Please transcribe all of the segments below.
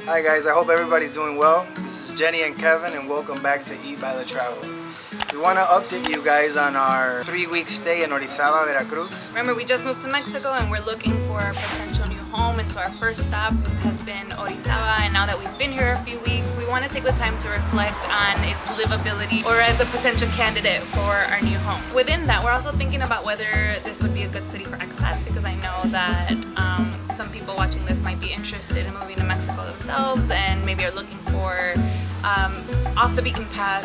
Hi guys, I hope everybody's doing well. This is Jenny and Kevin and welcome back to Eat by the Travel. We want to update you guys on our 3-week stay in Orizaba, Veracruz. Remember, we just moved to Mexico and we're looking for a potential new home, and so our first stop has been Orizaba, and now that we've been here a few weeks, we want to take the time to reflect on its livability or as a potential candidate for our new home. Within that, we're also thinking about whether this would be a good city for expats, because I know that some people watching this might be interested in moving to Mexico themselves and maybe are looking for off the beaten path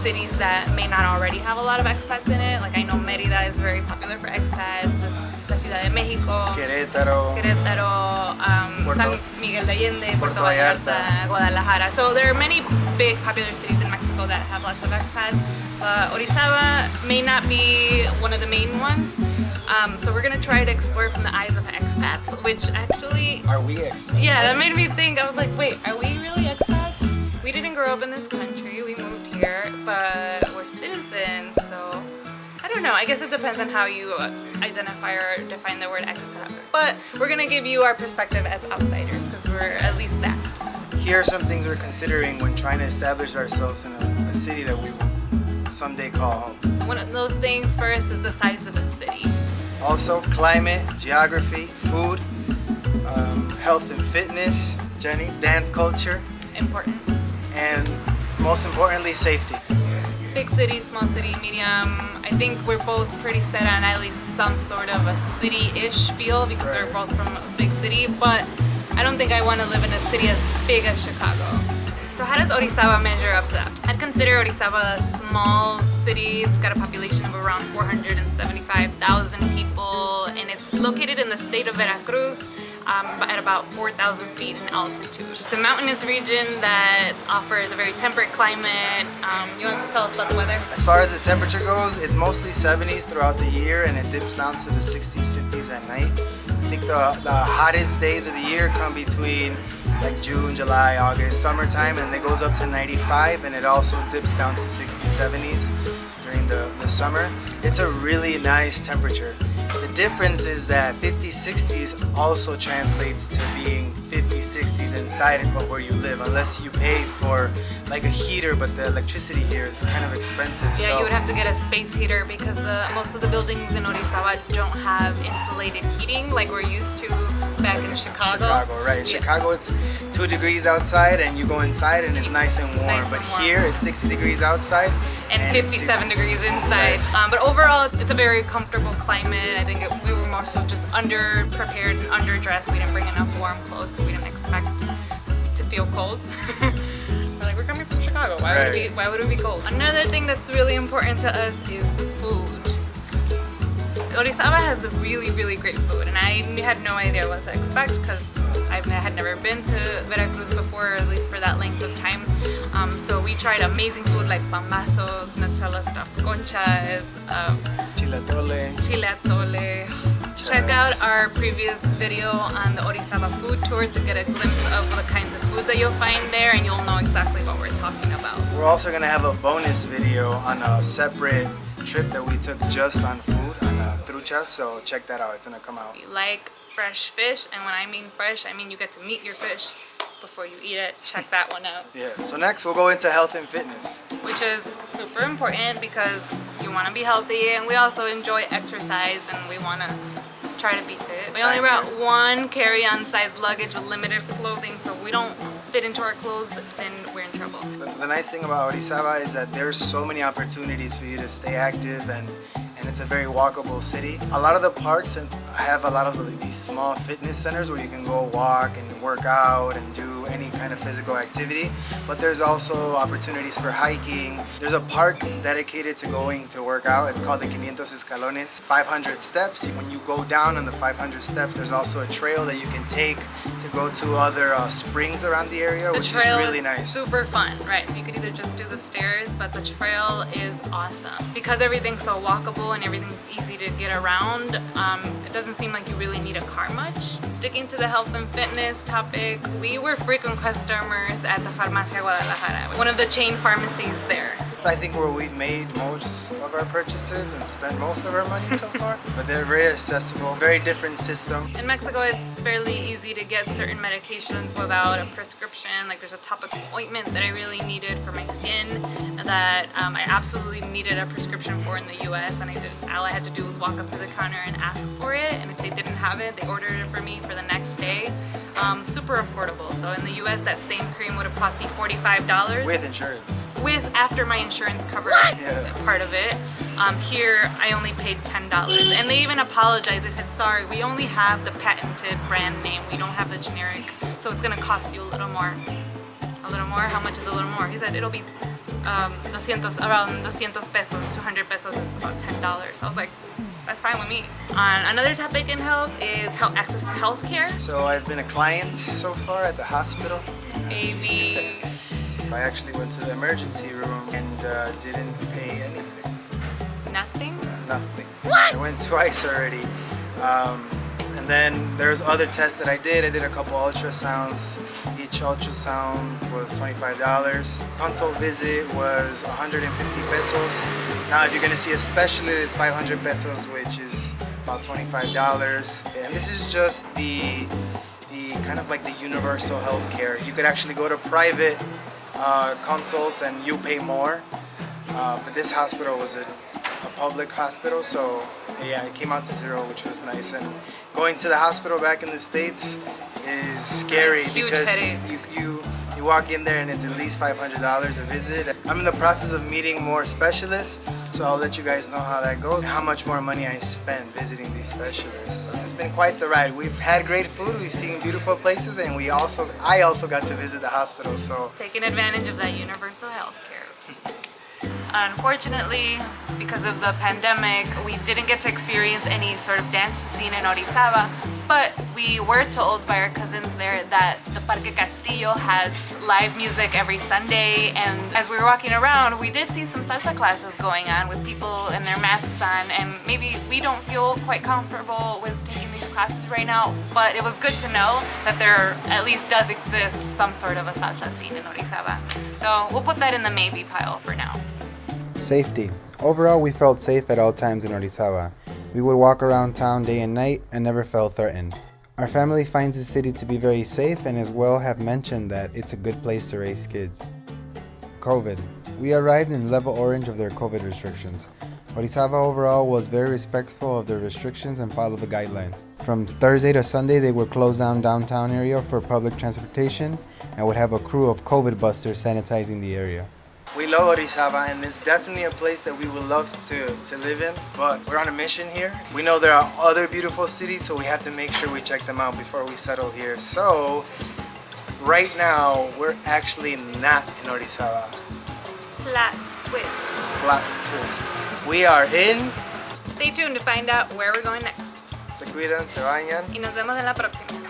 cities that may not already have a lot of expats in it. Like I know Mérida is very popular for expats, la Ciudad de México, Querétaro, San Miguel de Allende, Puerto Vallarta, Guadalajara. So there are many big popular cities in Mexico that have lots of expats. Orizaba may not be one of the main ones. So we're gonna try to explore from the eyes of expats, which actually... Are we expats? Yeah, that made me think. I was like, wait, are we really expats? We didn't grow up in this country, we moved here, but we're citizens, so I don't know. I guess it depends on how you identify or define the word expat. But we're gonna give you our perspective as outsiders, because we're at least that. Here are some things we're considering when trying to establish ourselves in a city that we will someday call home. One of those things first is the size of the city. Also, climate, geography, food, health and fitness, Jenny, dance culture, Important. and most importantly, safety. Big city, small city, medium. I think we're both pretty set on at least some sort of a city-ish feel, because we're both from a big city, but I don't think I want to live in a city as big as Chicago. So how does Orizaba measure up to that? I'd consider Orizaba a small city. It's got a population of around 475,000 people, and it's located in the state of Veracruz at about 4,000 feet in altitude. It's a mountainous region that offers a very temperate climate. You want to tell us about the weather? As far as the temperature goes, it's mostly 70s throughout the year and it dips down to the 60s, 50s at night. I think the hottest days of the year come between like June, July, August, summertime, and it goes up to 95, and it also dips down to 60s, 70s during the summer. It's a really nice temperature. The difference is that 50s, 60s also translates to being 50s, 60s inside of where you live, unless you pay for like a heater, but the electricity here is kind of expensive. Yeah, so you would have to get a space heater, because most of the buildings in Orizaba don't have insulated heating like we're used to back in Chicago. Chicago, right. In Chicago, it's 2 degrees outside and you go inside and it's nice and warm. Nice and but warm. here, it's 60 degrees outside and 57 degrees inside. But overall, it's a very comfortable climate. I think we were more so just under-prepared and underdressed. We didn't bring enough warm clothes because we didn't expect to feel cold. We're like, we're coming from Chicago. Why would it be cold? Another thing that's really important to us is food. Orizaba has really, really great food, and I had no idea what to expect because I had never been to Veracruz before, or at least for that length of time. So we tried amazing food like pambazos, Nutella stuffed conchas, chile atole. Check out our previous video on the Orizaba food tour to get a glimpse of the kinds of food that you'll find there, and you'll know exactly what we're talking about. We're also going to have a bonus video on a separate trip that we took just on food, on truchas, so check that out. It's going to come out. If you like fresh fish, and when I mean fresh, I mean you get to meet your fish before you eat it. Check that one out. Yeah. So next we'll go into health and fitness, which is super important because you want to be healthy, and we also enjoy exercise, and we want to try to be fit. We only brought one carry-on size luggage with limited clothing, so if we don't fit into our clothes, then we're in trouble. The nice thing about Orizaba is that there's so many opportunities for you to stay active, and it's a very walkable city. A lot of the parks have a lot of these small fitness centers where you can go walk and work out and do any kind of physical activity, but there's also opportunities for hiking. There's a park dedicated to going to work out. It's called the 500 Escalones, 500 steps. When you go down on the 500 steps, there's also a trail that you can take to go to other springs around the area, which is really nice. Super fun, right? So you could either just do the stairs, but the trail is awesome. Because everything's so walkable and everything's easy to get around, it doesn't seem like you really need a car much. Sticking to the health and fitness topic, we were frequent customers at the Farmacia Guadalajara, one of the chain pharmacies there. It's, I think, where we've made most of our purchases and spent most of our money so far. But they're very accessible, very different system. In Mexico, it's fairly easy to get certain medications without a prescription. Like there's a topical ointment that I really needed for my skin that I absolutely needed a prescription for in the US, and all I had to do was walk up to the counter and ask for it, and if they didn't have it, they ordered it for me for the next day. Super affordable. So in the US, that same cream would have cost me $45. With insurance. After my insurance covered Yeah. part of it. Here I only paid $10, and they even apologized. They said, sorry, we only have the patented brand name, we don't have the generic, so it's gonna cost you a little more. A little more? How much is a little more? He said it'll be around 200 pesos. 200 pesos is about $10. I was like, that's fine with me. Another topic in health is access to healthcare. So I've been a client so far at the hospital. AB. I actually went to the emergency room and didn't pay anything. Nothing? Nothing. I went twice already. And then there's other tests that I did. I did a couple ultrasounds. Each ultrasound was $25. Consult visit was 150 pesos. Now if you're gonna see a specialist, it's 500 pesos, which is about $25. And this is just the kind of like the universal health care. You could actually go to private consults and you pay more. But this hospital was a public hospital, so yeah, it came out to zero, which was nice. And going to the hospital back in the States is scary because you walk in there and it's at least $500 a visit. I'm in the process of meeting more specialists, so I'll let you guys know how that goes, how much more money I spend visiting these specialists. It's been quite the ride. We've had great food, we've seen beautiful places, and I also got to visit the hospital. So taking advantage of that universal health care. Unfortunately, because of the pandemic, we didn't get to experience any sort of dance scene in Orizaba, but we were told by our cousins there that the Parque Castillo has live music every Sunday, and as we were walking around, we did see some salsa classes going on with people and their masks on, and maybe we don't feel quite comfortable with taking these classes right now, but it was good to know that there at least does exist some sort of a salsa scene in Orizaba. So we'll put that in the maybe pile for now. Safety. Overall, we felt safe at all times in Orizaba. We would walk around town day and night and never felt threatened. Our family finds the city to be very safe and as well have mentioned that it's a good place to raise kids. COVID. We arrived in level orange of their COVID restrictions. Orizaba overall was very respectful of their restrictions and followed the guidelines. From Thursday to Sunday, they would close down downtown area for public transportation and would have a crew of COVID busters sanitizing the area. we love Orizaba, and it's definitely a place that we would love to live in, but we're on a mission here. We know there are other beautiful cities, so we have to make sure we check them out before we settle here. So right now we're actually not in Orizaba. Plot twist. Plot twist. We are in... Stay tuned to find out where we're going next. Se cuidan, se bañan. Y nos vemos en la próxima.